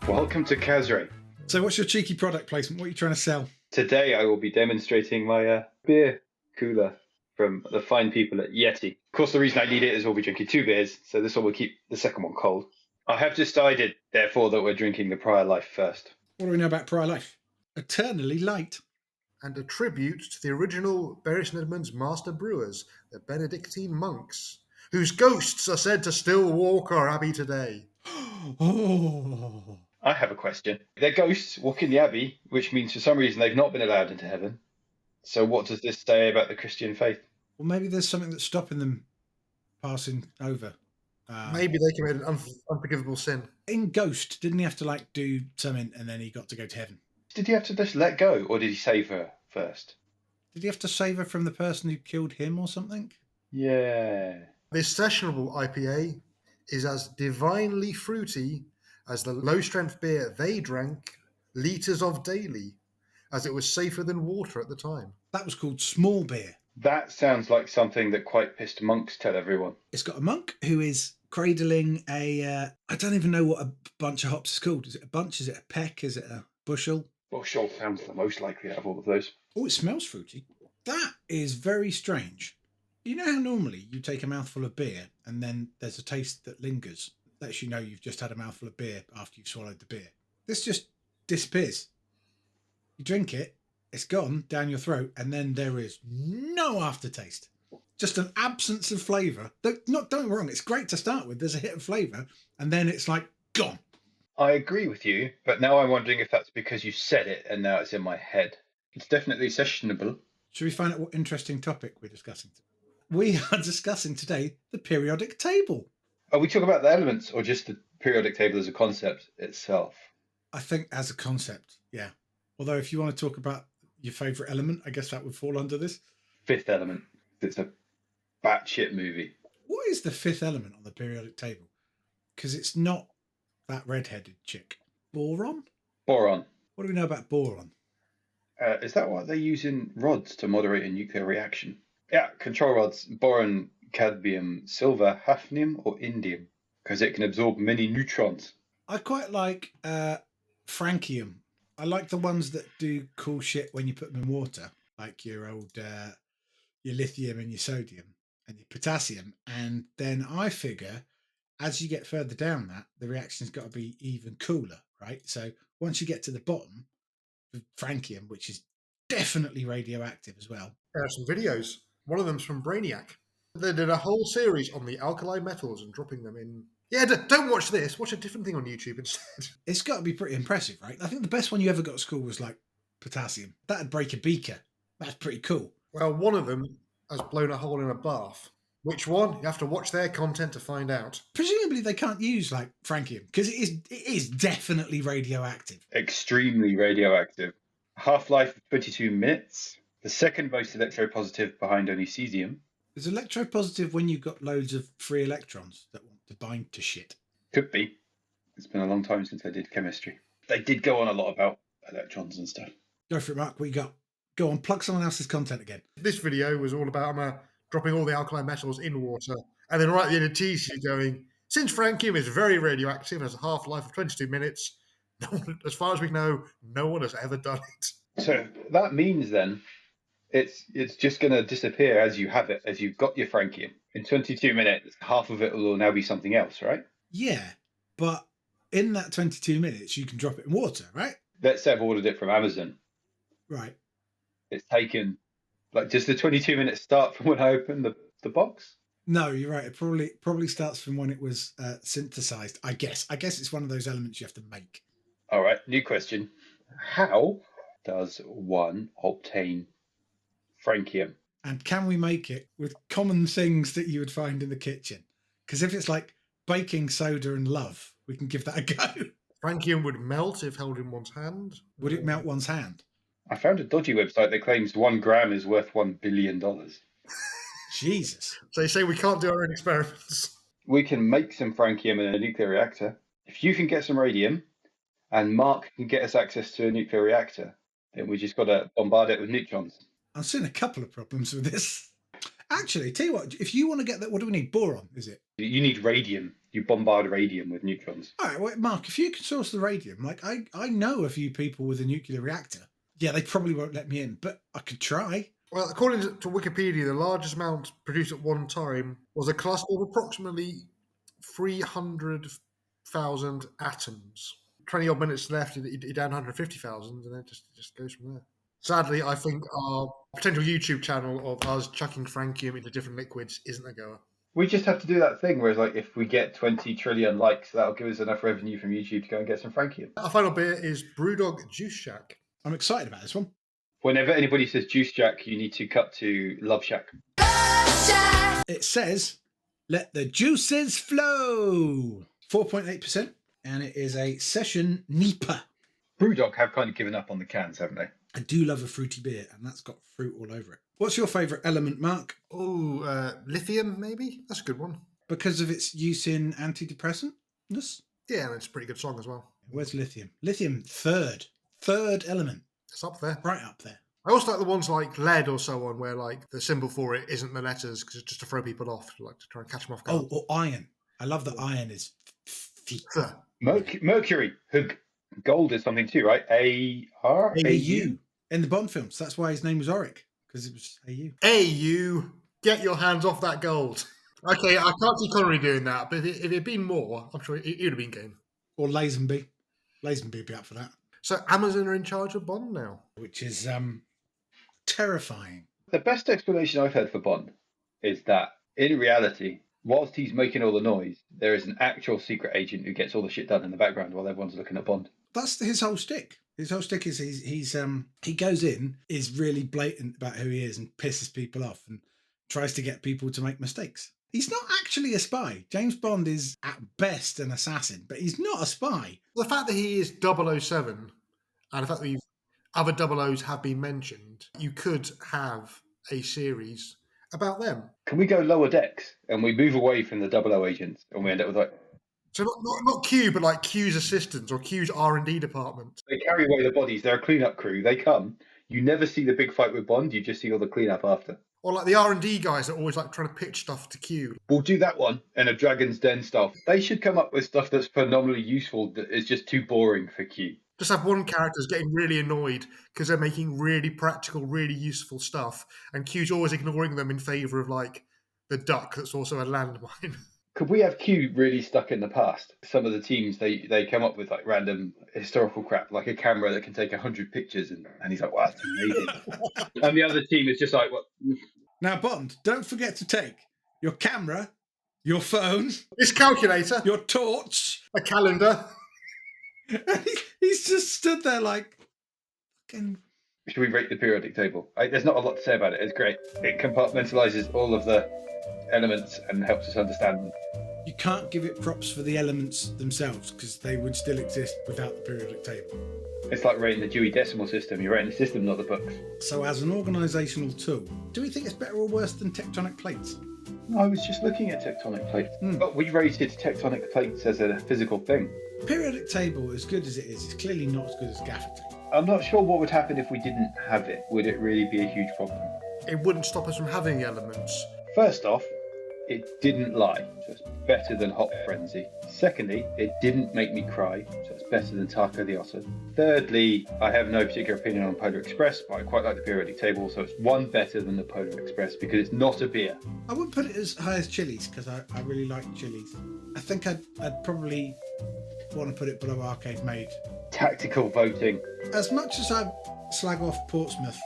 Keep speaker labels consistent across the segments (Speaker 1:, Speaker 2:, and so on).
Speaker 1: Welcome to Kazray.
Speaker 2: So what's your cheeky product placement? What are you trying to sell?
Speaker 1: Today I will be demonstrating my beer cooler from the fine people at Yeti. Of course, the reason I need it is we'll be drinking 2 beers, so this one will keep the second one cold. I have decided, therefore, that we're drinking the Prior Life first.
Speaker 2: What do we know about Prior Life? Eternally light.
Speaker 3: And a tribute to the original Bury St Edmunds master brewers, the Benedictine monks, whose ghosts are said to still walk our abbey today.
Speaker 2: Oh.
Speaker 1: I have a question. They're ghosts walk in the Abbey, which means for some reason they've not been allowed into heaven. So what does this say about the Christian faith?
Speaker 2: Well, maybe there's something that's stopping them passing over.
Speaker 3: Maybe they committed an unforgivable sin.
Speaker 2: In Ghost, didn't he have to do something and then he got to go to heaven?
Speaker 1: Did he have to just let go, or did he save her first?
Speaker 2: Did he have to save her from the person who killed him or something?
Speaker 1: Yeah.
Speaker 3: This sessionable IPA is as divinely fruity as the low-strength beer they drank litres of daily, as it was safer than water at the time.
Speaker 2: That was called small beer.
Speaker 1: That sounds like something that quite pissed monks tell everyone.
Speaker 2: It's got a monk who is cradling a... I don't even know what a bunch of hops is called. Is it a bunch? Is it a peck? Is it a bushel?
Speaker 1: Bushel sounds the most likely out of all of those.
Speaker 2: Oh, it smells fruity. That is very strange. You know how normally you take a mouthful of beer and then there's a taste that lingers, lets you know you've just had a mouthful of beer after you've swallowed the beer. This just disappears. You drink it, it's gone down your throat, and then there is no aftertaste. Just an absence of flavour. Don't get me wrong, it's great to start with. There's a hit of flavour, and then it's gone.
Speaker 1: I agree with you, but now I'm wondering if that's because you said it and now it's in my head. It's definitely sessionable.
Speaker 2: Should we find out what interesting topic we're discussing? We are discussing today the periodic table.
Speaker 1: Are we talking about the elements or just the periodic table as a concept itself?
Speaker 2: I think as a concept, yeah. Although if you want to talk about your favourite element, I guess that would fall under this.
Speaker 1: Fifth element. It's a batshit movie.
Speaker 2: What is the fifth element on the periodic table? Because it's not that red-headed chick. Boron?
Speaker 1: Boron.
Speaker 2: What do we know about boron?
Speaker 1: Is that what they use in rods to moderate a nuclear reaction? Yeah, control rods. Boron, cadmium, silver, hafnium, or indium. Because it can absorb many neutrons.
Speaker 2: I quite like francium. I like the ones that do cool shit when you put them in water, like your old your lithium and your sodium and your potassium. And then I figure as you get further down that, the reaction's got to be even cooler, right? So once you get to the bottom, with francium, which is definitely radioactive as well.
Speaker 3: There are some videos. One of them's from Brainiac. They did a whole series on the alkali metals and dropping them in. Yeah, don't watch this. Watch a different thing on YouTube instead.
Speaker 2: It's got to be pretty impressive, right? I think the best one you ever got at school was potassium. That'd break a beaker. That's pretty cool.
Speaker 3: Well, one of them has blown a hole in a bath. Which one? You have to watch their content to find out.
Speaker 2: Presumably they can't use francium because it is definitely radioactive.
Speaker 1: Extremely radioactive. Half-life of 22 minutes. The second most electropositive behind only cesium.
Speaker 2: Is electropositive when you've got loads of free electrons that want to bind to shit?
Speaker 1: Could be. It's been a long time since I did chemistry. They did go on a lot about electrons and stuff.
Speaker 2: Go for it, Mark. What you got? Go on, plug someone else's content again.
Speaker 3: This video was all about dropping all the alkali metals in water, and then right at the end of teasing going, since francium is very radioactive and has a half-life of 22 minutes, no one, as far as we know, no one has ever done it.
Speaker 1: So that means then it's just going to disappear as you have it, as you've got your francium. In 22 minutes, half of it will now be something else, right?
Speaker 2: Yeah, but in that 22 minutes, you can drop it in water, right?
Speaker 1: Let's say I've ordered it from Amazon.
Speaker 2: Right.
Speaker 1: It's taken, does the 22 minutes start from when I open the box?
Speaker 2: No, you're right. It probably starts from when it was synthesized, I guess. I guess it's one of those elements you have to make.
Speaker 1: All right, new question. How does one obtain francium?
Speaker 2: And can we make it with common things that you would find in the kitchen? Because if it's like baking soda and love, we can give that a go.
Speaker 3: Francium would melt if held in one's hand.
Speaker 2: Would it melt one's hand?
Speaker 1: I found a dodgy website that claims 1 gram is worth $1 billion.
Speaker 2: Jesus.
Speaker 3: So they say we can't do our own experiments.
Speaker 1: We can make some francium in a nuclear reactor. If you can get some radium and Mark can get us access to a nuclear reactor, then we just got to bombard it with neutrons.
Speaker 2: I've seen a couple of problems with this. Actually, tell you what, if you want to get that, what do we need? Boron, is it?
Speaker 1: You need radium. You bombard radium with neutrons.
Speaker 2: All right, well, Mark, if you can source the radium, like I know a few people with a nuclear reactor. Yeah, they probably won't let me in, but I could try.
Speaker 3: Well, according to Wikipedia, the largest amount produced at one time was a cluster of approximately 300,000 atoms. 20 odd minutes left, you're down 150,000, and then it just goes from there. Sadly, I think our potential YouTube channel of us chucking francium into different liquids isn't a goer.
Speaker 1: We just have to do that thing where it's like, if we get 20 trillion likes, that'll give us enough revenue from YouTube to go and get some francium.
Speaker 3: Our final beer is Brewdog Juice Shack.
Speaker 2: I'm excited about this one.
Speaker 1: Whenever anybody says Juice Jack, you need to cut to Love Shack.
Speaker 2: It says, let the juices flow. 4.8%, and it is a session NEPA.
Speaker 1: Brewdog have kind of given up on the cans, haven't they?
Speaker 2: I do love a fruity beer, and that's got fruit all over it. What's your favourite element, Mark?
Speaker 3: Oh, lithium, maybe? That's a good one.
Speaker 2: Because of its use in antidepressantness?
Speaker 3: Yeah, and it's a pretty good song as well.
Speaker 2: Where's lithium? Lithium, third element.
Speaker 3: It's up there.
Speaker 2: Right up there.
Speaker 3: I also like the ones like lead or so on, where like the symbol for it isn't the letters, because it's just to throw people off, like to try and catch them off guard.
Speaker 2: Oh, or iron. I love that iron is
Speaker 1: Mercury. Hug. Gold is something too, right? A-R?
Speaker 2: AU. In the Bond films. That's why his name was Auric, because it was AU.
Speaker 3: AU, get your hands off that gold. Okay, I can't see Connery doing that, but if it had been more, I'm sure it would have been game.
Speaker 2: Or Lazenby. Lazenby would be up for that.
Speaker 3: So Amazon are in charge of Bond now.
Speaker 2: Which is terrifying.
Speaker 1: The best explanation I've heard for Bond is that, in reality, whilst he's making all the noise, there is an actual secret agent who gets all the shit done in the background while everyone's looking at Bond.
Speaker 2: That's his whole stick. His whole stick is he goes in, is really blatant about who he is and pisses people off and tries to get people to make mistakes. He's not actually a spy. James Bond is at best an assassin, but he's not a spy.
Speaker 3: The fact that he is 007 and the fact that other 00s have been mentioned, you could have a series about them.
Speaker 1: Can we go lower decks and we move away from the 00 agents and we end up with like...
Speaker 3: So not Q, but like Q's assistants or Q's R&D department.
Speaker 1: They carry away the bodies. They're a cleanup crew. They come. You never see the big fight with Bond. You just see all the cleanup after.
Speaker 3: Or like the R&D guys that are always like trying to pitch stuff to Q.
Speaker 1: We'll do that one in a Dragon's Den style. They should come up with stuff that's phenomenally useful that is just too boring for Q.
Speaker 3: Just have one character's getting really annoyed because they're making really practical, really useful stuff, and Q's always ignoring them in favour of like the duck that's also a landmine.
Speaker 1: Could we have Q really stuck in the past? Some of the teams, they come up with like random historical crap, like a camera that can take 100 pictures, and he's like, wow, that's amazing. And the other team is just like, what?
Speaker 2: Now, Bond, don't forget to take your camera, your phone,
Speaker 3: This calculator,
Speaker 2: your torch,
Speaker 3: a calendar.
Speaker 2: and he's just stood there like, fucking...
Speaker 1: Should we rate the periodic table? There's not a lot to say about it. It's great. It compartmentalizes all of the elements and helps us understand them.
Speaker 2: You can't give it props for the elements themselves because they would still exist without the periodic table.
Speaker 1: It's like rating the Dewey Decimal System. You're rating the system, not the books.
Speaker 2: So as an organisational tool, do we think it's better or worse than tectonic plates?
Speaker 1: I was just looking at tectonic plates. But we rated tectonic plates as a physical thing.
Speaker 2: Periodic table, as good as it is clearly not as good as gaffer tape.
Speaker 1: I'm not sure what would happen if we didn't have it. Would it really be a huge problem?
Speaker 3: It wouldn't stop us from having elements.
Speaker 1: First off, it didn't lie, so it's better than Hot Frenzy. Secondly, it didn't make me cry, so it's better than Taco the Otter. Thirdly, I have no particular opinion on Polar Express, but I quite like the periodic table, so it's one better than the Polar Express because it's not a beer.
Speaker 2: I wouldn't put it as high as Chili's because I really like Chili's. I think I'd probably want to put it below Arcade Made.
Speaker 1: Tactical voting.
Speaker 2: As much as I slag off Portsmouth,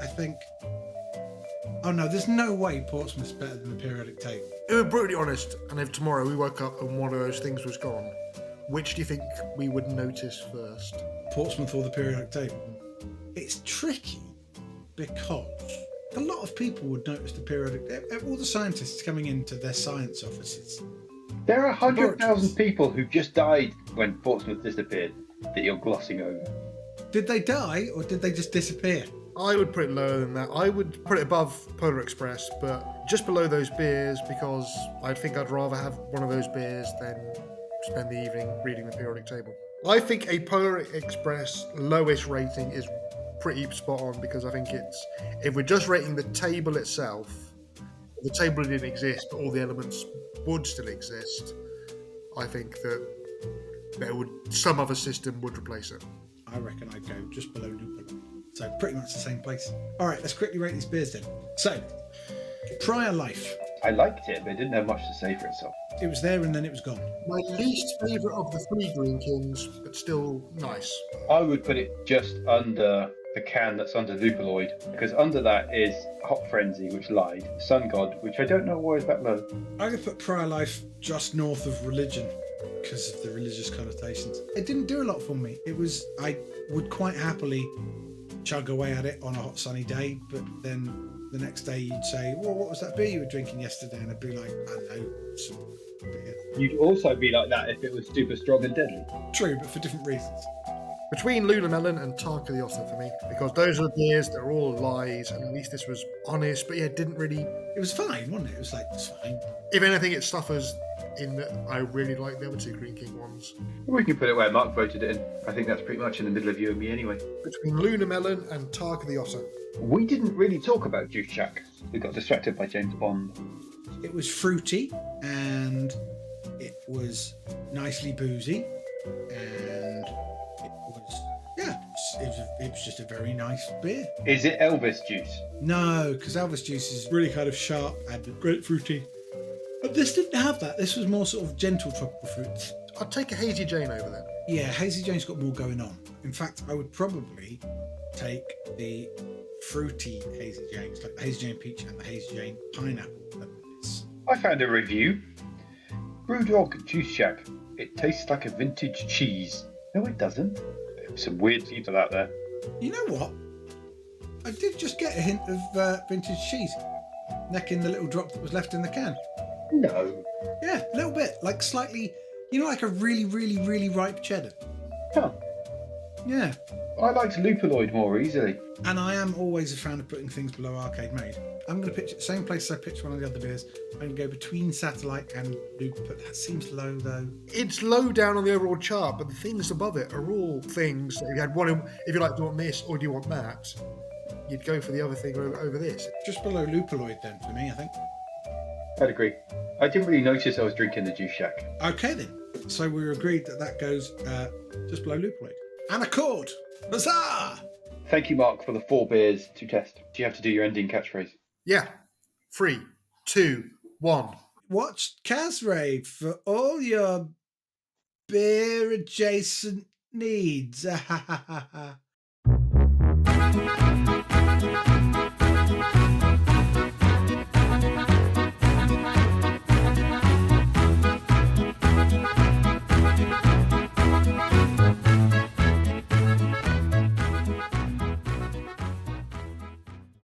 Speaker 2: I think... Oh no, there's no way Portsmouth's better than the periodic table.
Speaker 3: If we're brutally honest, and if tomorrow we woke up and one of those things was gone, which do you think we would notice first?
Speaker 2: Portsmouth or the periodic table? It's tricky because a lot of people would notice the periodic... All the scientists coming into their science offices.
Speaker 1: There are 100,000 people who just died when Portsmouth disappeared that you're glossing over.
Speaker 2: Did they die or did they just disappear?
Speaker 3: I would put it lower than that. I would put it above Polar Express, but just below those beers because I think I'd rather have one of those beers than spend the evening reading the periodic table. I think a Polar Express lowest rating is pretty spot on because I think it's, if we're just rating the table itself, the table didn't exist, but all the elements would still exist, I think that some other system would replace it.
Speaker 2: I reckon I'd go just below Lupulite. So pretty much the same place. All right, let's quickly rate these beers then. So, Prior Life.
Speaker 1: I liked it, but it didn't have much to say for itself.
Speaker 2: It was there and then it was gone.
Speaker 3: My least favourite of the 3 Green Kings, but still nice.
Speaker 1: I would put it just under the can that's under Lupuloid, because under that is Hot Frenzy, which lied, Sun God, which I don't know why is that low.
Speaker 2: I'm going to put Prior Life just north of Religion because of the religious connotations. It didn't do a lot for me. I would quite happily chug away at it on a hot sunny day, but then the next day you'd say, well, what was that beer you were drinking yesterday? And I'd be like, I don't know, some beer.
Speaker 1: You'd also be like that if it was super strong and deadly.
Speaker 2: True, but for different reasons.
Speaker 3: Between Luna Melon and Tarka the Otter for me, because those are the beers that are all lies, and at least this was honest, but yeah, didn't really...
Speaker 2: It was fine, wasn't it? It was like, it's fine.
Speaker 3: If anything, it suffers in that I really like the other 2 Green King ones.
Speaker 1: We can put it where Mark voted it in. I think that's pretty much in the middle of you and me anyway.
Speaker 3: Between Luna Melon and Tarka the Otter.
Speaker 1: We didn't really talk about Juice Shack. We got distracted by James Bond.
Speaker 2: It was fruity and it was nicely boozy and it was just a very nice beer.
Speaker 1: Is it Elvis juice?
Speaker 2: No, because Elvis juice is really kind of sharp and grapefruity. But this didn't have that. This was more sort of gentle tropical fruits.
Speaker 3: I'd take a Hazy Jane over there.
Speaker 2: Yeah, Hazy Jane's got more going on. In fact, I would probably take the fruity Hazy Janes, like the Hazy Jane Peach and the Hazy Jane Pineapple.
Speaker 1: I found a review. Brewdog Juice Shack. It tastes like a vintage cheese. No, it doesn't. There's some weird people out there.
Speaker 2: You know what? I did just get a hint of vintage cheese. Necking the little drop that was left in the can.
Speaker 1: No.
Speaker 2: Yeah, a little bit. Like slightly, like a really, really, really ripe cheddar.
Speaker 1: Huh.
Speaker 2: Yeah.
Speaker 1: I liked Lupuloid more easily.
Speaker 2: And I am always a fan of putting things below Arcade Made. I'm going to pitch it the same place as I pitched one of the other beers. I'm going to go between Satellite and Luke, but that seems low though.
Speaker 3: It's low down on the overall chart, but the things above it are all things that if you had one, if you like, do you want this or do you want that, you'd go for the other thing over this.
Speaker 2: Just below Lupuloid then for me, I think.
Speaker 1: I'd agree. I didn't really notice I was drinking the Juice Shack.
Speaker 2: Okay then. So we agreed that goes just below Lupuloid. And a chord. Huzzah!
Speaker 1: Thank you, Mark, for the 4 beers to test. Do you have to do your ending catchphrase?
Speaker 3: Yeah. 3, 2, 1.
Speaker 2: Watch Casraid for all your beer adjacent needs.